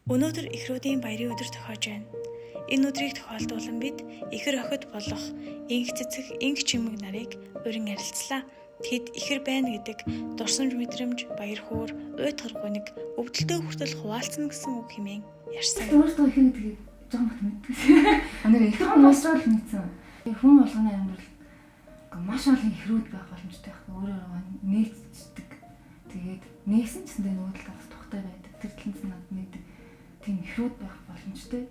Өнөөдөр эхрүүдийн баярын өдөр тохиож байна. Энэ өдрийг тохиолдуулан бид эхэр охид болох инх цэцэг, инх чимэг нарыг урин ярилцлаа. Тэд эхэр байна гэдэг дурсамж мэдрэмж, баяр хөөр, уй торгоныг өвдөлтөө хүртэл хуваалцсан гэсэн үг хэмээн ярьсан. Өөртөө ихэр гэдэг жоон бат мэддэг. Анаар ихэр хүмүүс л мэдсэн. Хүн болгоны амьдрал маш олон эхрүүд байх боломжтой байх. Өөрөөр нээлтдэг. Тэгээд нээсэн ч гэсэн нөгөө талаас тухтай байдаг. Тэр талаас нь над мэддэг. Тийм эхрүүд байх боломжтой.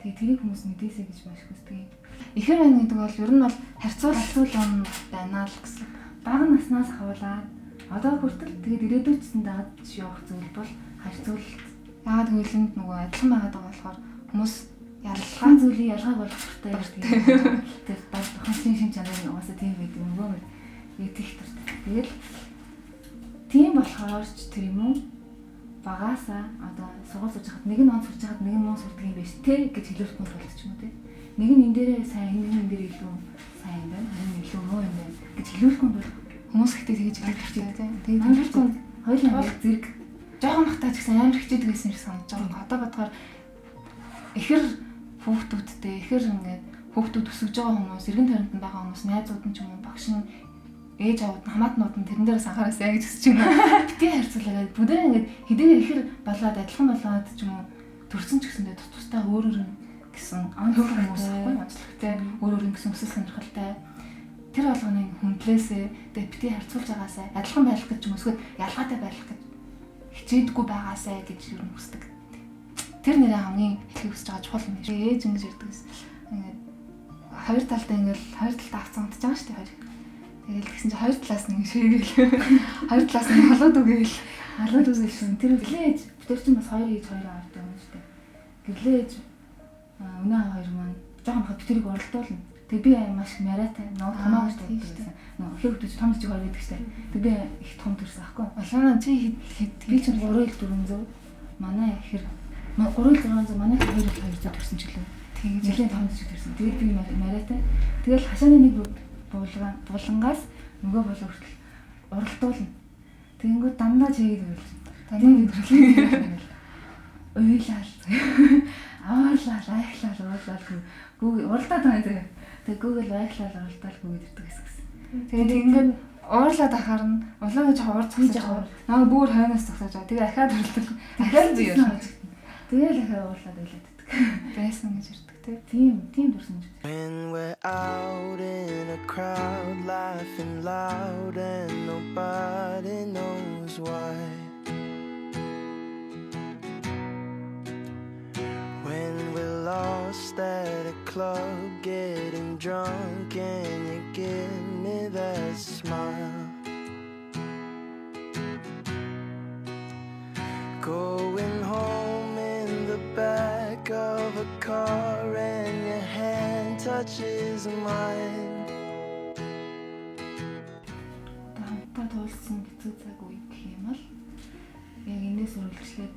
Тэгээд тэрийг хүмүүс мэдээсэй гэж маш хүсдэг. Ихэр байна гэдэг бол ер нь бол харьцуулал он байна л гэсэн. Бага наснаас хавуулаад одоо хүртэл тэгээд ирээдүйдсэн даад явах зүйл бол харьцуулалт. Яагаад гэвэл энд нөгөө адилхан байгаад байгаа болохоор хүмүүс ялгаатай зүйлийн ялгааг болох хэрэгтэй ярьдаг. Тэр тухайн шин чанарын угаасаа тийм байдаг нөгөө мэдэх хэрэгтэй. Тэгэл тийм болохоор ч тэр юм уу багаасаа одоо сургууль сурж хахад нэг нь он сурж хахад нэг нь муу сурдаг юм биш те гэж хэлүүлэхгүй болчих ч юм уу те. Нэг нь энэ дээрээ сайн, нэг нь энэ дээр илүү сайн байна, нэг нь илүү муу юм байна гэж хэлүүлэхгүй бол хүмүүс ихтэй тэгэж хэлдэг те. Тэгээд хэлүүлэхгүй хоёулаа зэрэг жоохон хатаач гэсэн амар хичээдэг гэсэн юм санаж байгаа. Одоо бодохоор ихэр хүүхдүүдтэй ихэр ингээд хүүхдүүд өсөж байгаа хүмүүс, эргэн тойронд байгаа хүмүүс, найзууд нь ч юм уу, багш нь ээж аваад хамаатнууд нь тэрэн дээрээс анхаараасаа гэж хүсэж байна. Битгий харьцуулаад бүдээ ингээд хэдийгээр ихэр болоод адилхан болоод ч юм уу төрсөн ч гэсэндээ тустай өөрөөр нь гэсэн анх хүмүүс байхгүй онцлогтой өөрөөр нь гэсэн өсөл сонирхолтой тэр болгоныг хүндлээсээ тэгээ битгий харьцуулж байгаасаа адилхан байх гэж юм эсвэл ялгаатай байх гэж хичээдэггүй байгаасаа гэж юу хүсдэг. Тэр нэрээ хамгийн хэлхийг хүсэж байгаа чухал юм биш. Ээж ингэж ярьдаг гэсэн. Ингээд хоёр талдаа ингээд хоёр талдаа авцсан унтж байгаа шүү дээ хоёр. Тэгэл гэсэн чинь хоёр талаас нь шийгээл. Хоёр талаас нь халууд үгээл. Халууд үгүй шин. Тэр гэлээж. Тэр чинь бас хоёр ээж хоёр аваад байгаа юм шүү дээ. Гэлээж өнөө хоёр маань жоохон хат тэрийг оролдуулна. Тэг би маш яриатай. Нөө хамаагүй шүү дээ. Нөө хэр хөтөж том чиг хоёр байдаг шүү дээ. Тэг би их том төрсөн аахгүй. Болоо чи би чинь 3,400 манай хэр 3,600 манай хэр 2,200 төрсөн ч гэлээ. Тэгээд жилийн том чиг төрсөн. Тэгээд би яриатай. Тэгэл хашааны нэг булангаас нөгөө болоо хүртэл уралдуулна. Тэгэнгүүт дандаа чигээд өгөл. Таны өдрөлөө. Уйлал. Аалал, айхлал, уурлал гүү уралдаад байгаа зэрэг. Тэгээ Google айхлал уралдаал гүйд ирдэг гэсэн. Тэгээд ингээд уурлаад ахаар нь улаан гэж хавар цогсож байгаа. Наа бүр хойноос цогсож байгаа. Тэгээ ахаад уралдал. Ахаад зүй. Тэгээл ахаа уурлаад уйлаад иддэг. Байсан гэж ирдэг. Тийм дурсан. When we're out in a crowd laughing loud and nobody knows why. When we're lost at a club getting drunk and you give me that smile. Going home in the back of a car and your hand touches mine. Хамтдаа туулсан хэцүү цаг үе гэх юм бол яг энэс үргэлжлээд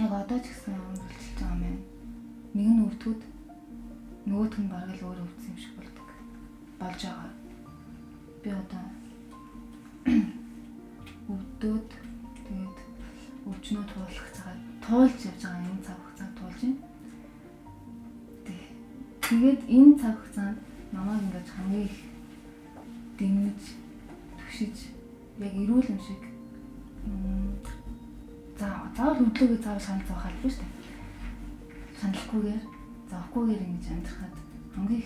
яг одоо ч гэсэн үргэлжлэж байгаа юм. Нэг нь өвдгүүд нөгөөх нь бараг л өөр өвдсөн юм шиг болдог. Болж байгаа. Би одоо өвдөд тэгээд өвчнөө туулах цагаар туулж явж байгаа энэ цаг хугацаанд туулж байна. Тэгээд энэ цаг хугацаанд намайг ингэж хамгийн их дэмэж, түшиж, яг эрүүл юм шиг заавал өглөөгөө заавал шанал зоох албагүй шүү дээ. Шаналхгүйгээр, зоохгүйгээр ингэж амьдрахад хамгийн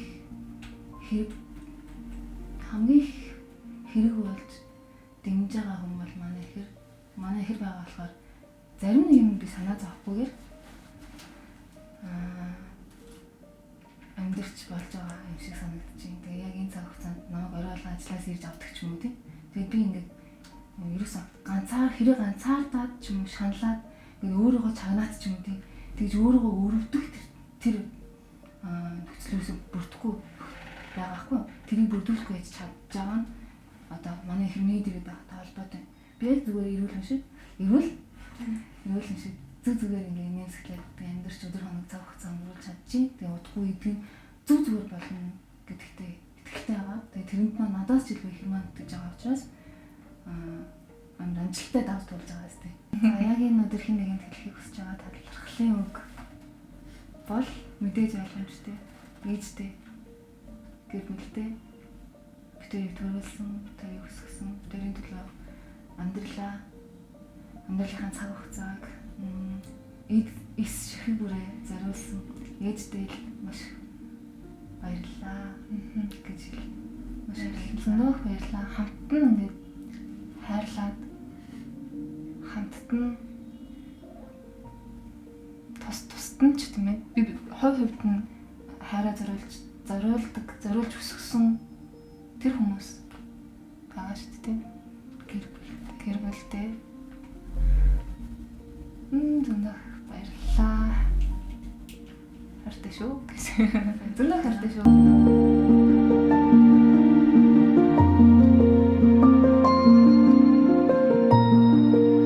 их хэрэг болж дэмж байгаа хүн бол манай ихэр байгаа болохоор зарим нэг юм би санаа зовхгүйгээр амьдэрч болж байгаа юм шиг санагдаж байна. Тэгээ яг энэ цаг хугацаанд намайг оройлоо ажиллаас ирж авдаг ч юм уу тийм. Тэгээ би ингээд ерөөсөө ганцаардаад ч юм уу шаналаад ингээд өөрийгөө чагнаад ч юм уу тийм. Тэгж өөрийгөө өрөвдөх тэр нөхцлөөс бүрдэхгүй байгаа хгүй. Тэрийг бүрдүүлэхгүй яаж чадж байгаа нь одоо манай хэрний дээд байгаа холбоотой. Би яг зүгээр эрүүл юм шиг зүгээр ингээ нээсгэлээд амьдэрч өдөр хоног цаг хугацаа өнгөрүүлж чадчих. Тэгээ удахгүй идэв зүгээр болно гэдэгтээ итгэлтэй байгаа. Тэгээ тэрэнд маань надаас ч илүү их маань итгэж байгаа учраас амжилттай давж туулж байгаа юм. Яг энэ өдөр хин нэгэнд хэлхийг хүсэж байгаа талархал. баярлалын үг бол мэдээж ойлгомжтой. Ээжтэй гэр бүлтэй битүүрийг төрүүлсэн, тэрийг өсгсөн, тэрийн төлөө амьдралаа, амьдралынхаа цаг хугацааг эс ширхэг бүрээ зориулсан ээжтэй л маш баярлалаа гэж маш зөндөө баярлалаа. Хамтан ингээд хайрлаад хамтдан тусад нь ч тийм ээ би хувь хувьд нь хайраа зориулж өсгсөн тэр хүмүүс байгаа шүү дээ. Гэр бүлтэй зөндөө баярлалаа. Хартай шүү гэсэн. Зөндөө хартай шүү.